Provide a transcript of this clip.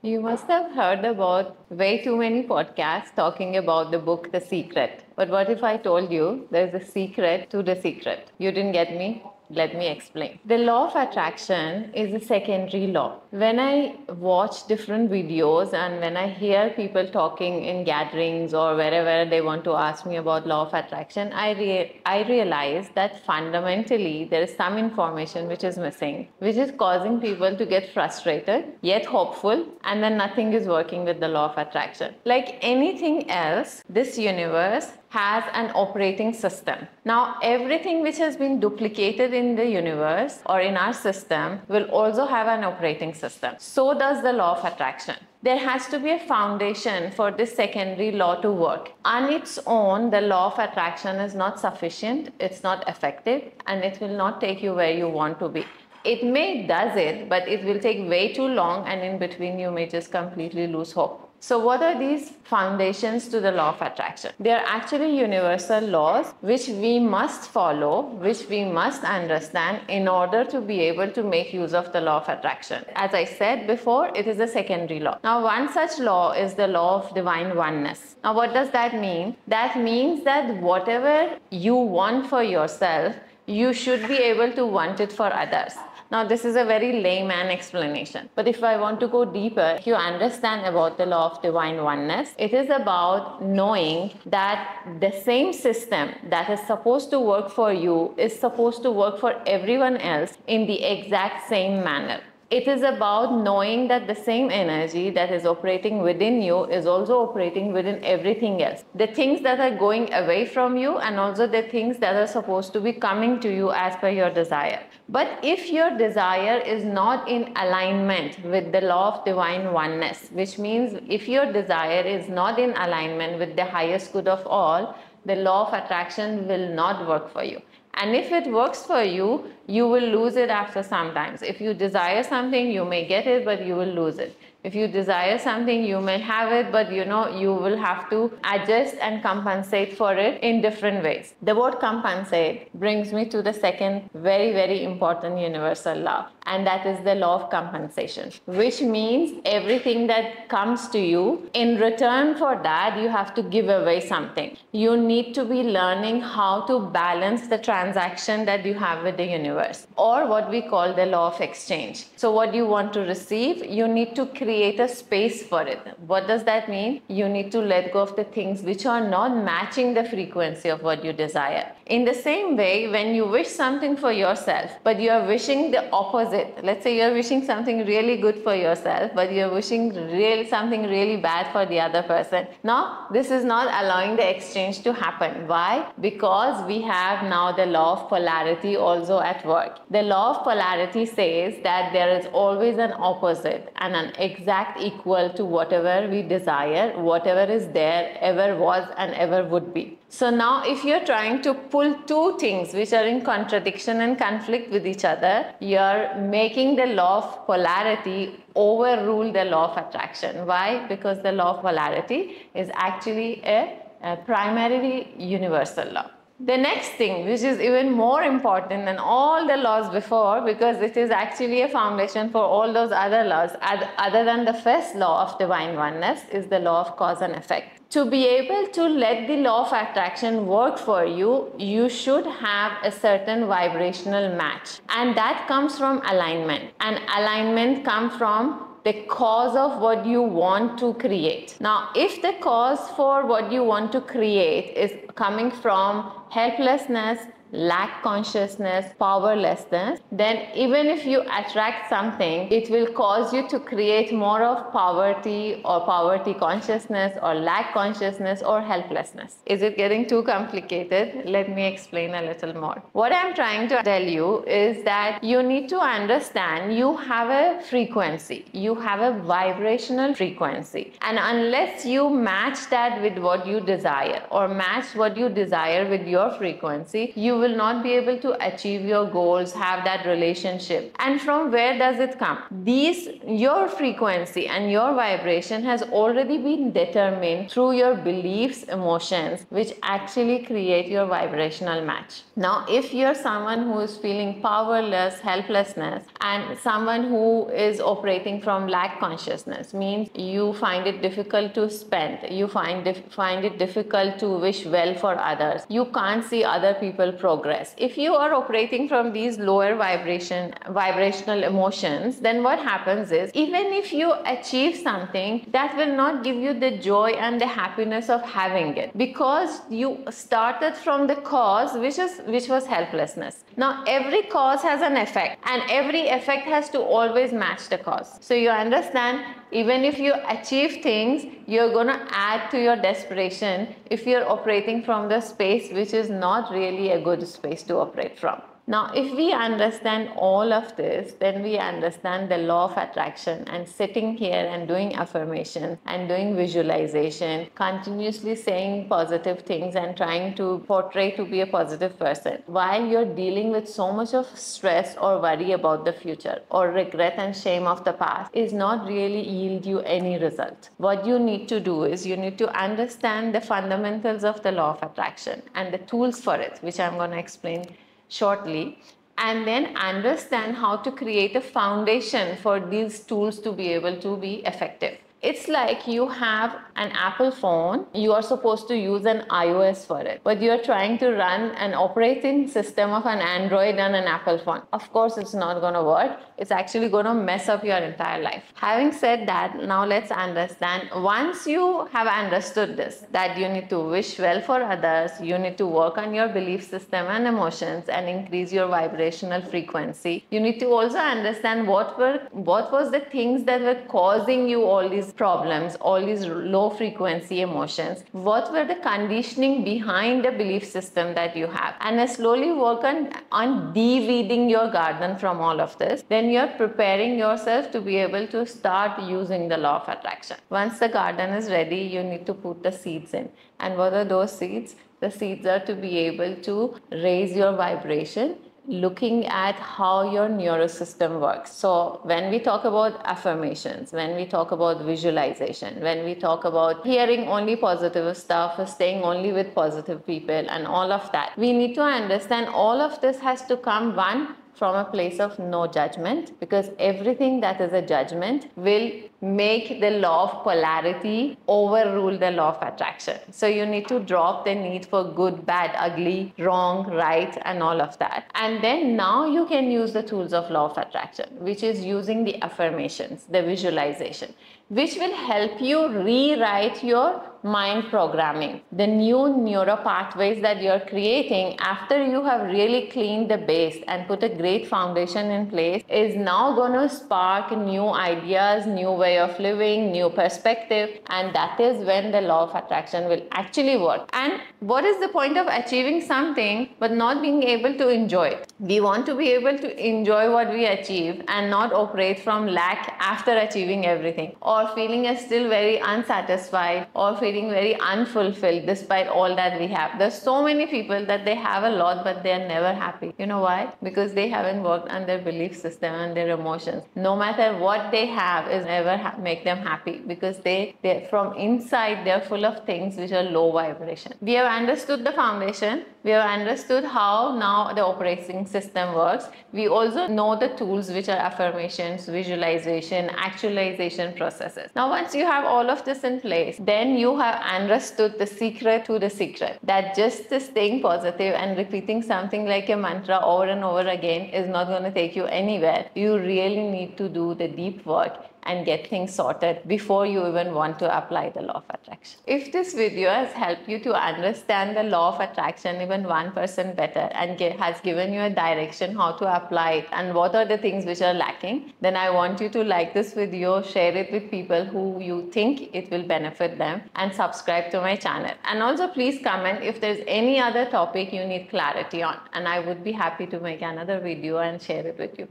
You must have heard about way too many podcasts talking about the book The Secret. But what if I told you there's a secret to the secret? You didn't get me? Let me explain. The law of attraction is a secondary law. When I watch different videos and when I hear people talking in gatherings or wherever they want to ask me about law of attraction, I realize that fundamentally there is some information which is missing, which is causing people to get frustrated yet hopeful, and then nothing is working with the law of attraction. Like anything else, this universe has an operating system. Now, everything which has been duplicated in the universe or in our system will also have an operating system. So does the law of attraction. There has to be a foundation for this secondary law to work. On its own, the law of attraction is not sufficient, it's not effective, and it will not take you where you want to be. It may does it, but it will take way too long, and in between you may just completely lose hope. So what are these foundations to the law of attraction? They are actually universal laws which we must follow, which we must understand in order to be able to make use of the law of attraction. As I said before, it is a secondary law. Now, one such law is the law of divine oneness. Now, what does that mean? That means that whatever you want for yourself, you should be able to want it for others. Now, this is a very layman explanation, but if I want to go deeper, if you understand about the law of divine oneness, it is about knowing that the same system that is supposed to work for you is supposed to work for everyone else in the exact same manner. It is about knowing that the same energy that is operating within you is also operating within everything else. The things that are going away from you and also the things that are supposed to be coming to you as per your desire. But if your desire is not in alignment with the law of divine oneness, which means if your desire is not in alignment with the highest good of all, the law of attraction will not work for you. And if it works for you, you will lose it after some times. If you desire something, you may get it, but you will lose it. If you desire something, you may have it, but you will have to adjust and compensate for it in different ways. The word compensate brings me to the second very, very important universal law, and that is the law of compensation, which means everything that comes to you, in return for that, you have to give away something. You need to be learning how to balance the transaction that you have with the universe, or what we call the law of exchange. So what you want to receive, you need to create a space for it. What does that mean? You need to let go of the things which are not matching the frequency of what you desire. In the same way, when you wish something for yourself, but you are wishing the opposite, let's say you're wishing something really good for yourself, but you're wishing something really bad for the other person. Now, this is not allowing the exchange to happen. Why? Because we have now the law of polarity also at work. The law of polarity says that there is always an opposite and an exact equal to whatever we desire, whatever is there, ever was and ever would be. So now if you're trying to pull two things which are in contradiction and conflict with each other, you're making the law of polarity overrule the law of attraction. Why? Because the law of polarity is actually a primarily universal law. The next thing, which is even more important than all the laws before, because it is actually a foundation for all those other laws, other than the first law of divine oneness, is the law of cause and effect. To be able to let the law of attraction work for you, you should have a certain vibrational match. And that comes from alignment. And alignment comes from the cause of what you want to create. Now, if the cause for what you want to create is coming from helplessness, lack consciousness, powerlessness, then even if you attract something, it will cause you to create more of poverty or poverty consciousness or lack consciousness or helplessness. Is it getting too complicated? Let me explain a little more. What I'm trying to tell you is that you need to understand you have a frequency, you have a vibrational frequency, and unless you match that with what you desire or match what you desire with your frequency, you will not be able to achieve your goals, have that relationship. And from where does it come? Your frequency and your vibration has already been determined through your beliefs, emotions, which actually create your vibrational match. Now, if you're someone who is feeling powerless, helplessness, and someone who is operating from lack consciousness, means you find it difficult to spend, you find it difficult to wish well for others, you can't see other people progress. If you are operating from these lower vibrational emotions, then what happens is, even if you achieve something, that will not give you the joy and the happiness of having it, because you started from the cause, which was helplessness. Now, every cause has an effect, and every effect has to always match the cause. So you understand, even if you achieve things, you're going to add to your desperation if you're operating from the space which is not really a good space to operate from. Now, if we understand all of this, then we understand the law of attraction, and sitting here and doing affirmation and doing visualization, continuously saying positive things and trying to portray to be a positive person while you're dealing with so much of stress or worry about the future or regret and shame of the past is not really yield you any result. What you need to do is you need to understand the fundamentals of the law of attraction and the tools for it, which I'm going to explain shortly, and then understand how to create a foundation for these tools to be able to be effective. It's like you have an Apple phone, you are supposed to use an iOS for it, but you're trying to run an operating system of an Android on an Apple phone. Of course, it's not going to work. It's actually going to mess up your entire life. Having said that, now let's understand, once you have understood this, that you need to wish well for others, you need to work on your belief system and emotions and increase your vibrational frequency. You need to also understand what was the things that were causing you all these problems, all these low frequency emotions. What were the conditioning behind the belief system that you have? And slowly work on de-weeding your garden from all of this. Then you're preparing yourself to be able to start using the law of attraction. Once the garden is ready, you need to put the seeds in. And what are those seeds? The seeds are to be able to raise your vibration, looking at how your neurosystem works. So when we talk about affirmations, when we talk about visualization, when we talk about hearing only positive stuff, staying only with positive people and all of that, we need to understand all of this has to come, one, from a place of no judgment, because everything that is a judgment will make the law of polarity overrule the law of attraction. So you need to drop the need for good, bad, ugly, wrong, right, and all of that. And then now you can use the tools of law of attraction, which is using the affirmations, the visualization, which will help you rewrite your mind programming. The new neural pathways that you're creating after you have really cleaned the base and put a great foundation in place is now going to spark new ideas, new way of living, new perspective, and that is when the law of attraction will actually work. And what is the point of achieving something but not being able to enjoy it? We want to be able to enjoy what we achieve and not operate from lack after achieving everything, or feeling still very unsatisfied, or feeling very unfulfilled despite all that we have. There's so many people that they have a lot but they're never happy. You know why? Because they haven't worked on their belief system and their emotions. No matter what they have is never make them happy, because they from inside they're full of things which are low vibration. We have understood the foundation. We have understood how now the operating system works. We also know the tools, which are affirmations, visualization, actualization processes. Now, once you have all of this in place, then you have understood the secret to the secret, that just staying positive and repeating something like a mantra over and over again is not going to take you anywhere. You really need to do the deep work and get things sorted before you even want to apply the law of attraction. If this video has helped you to understand the law of attraction even 1% better and has given you a direction how to apply it and what are the things which are lacking, then I want you to like this video, share it with people who you think it will benefit them, and subscribe to my channel. And also please comment if there's any other topic you need clarity on, and I would be happy to make another video and share it with you.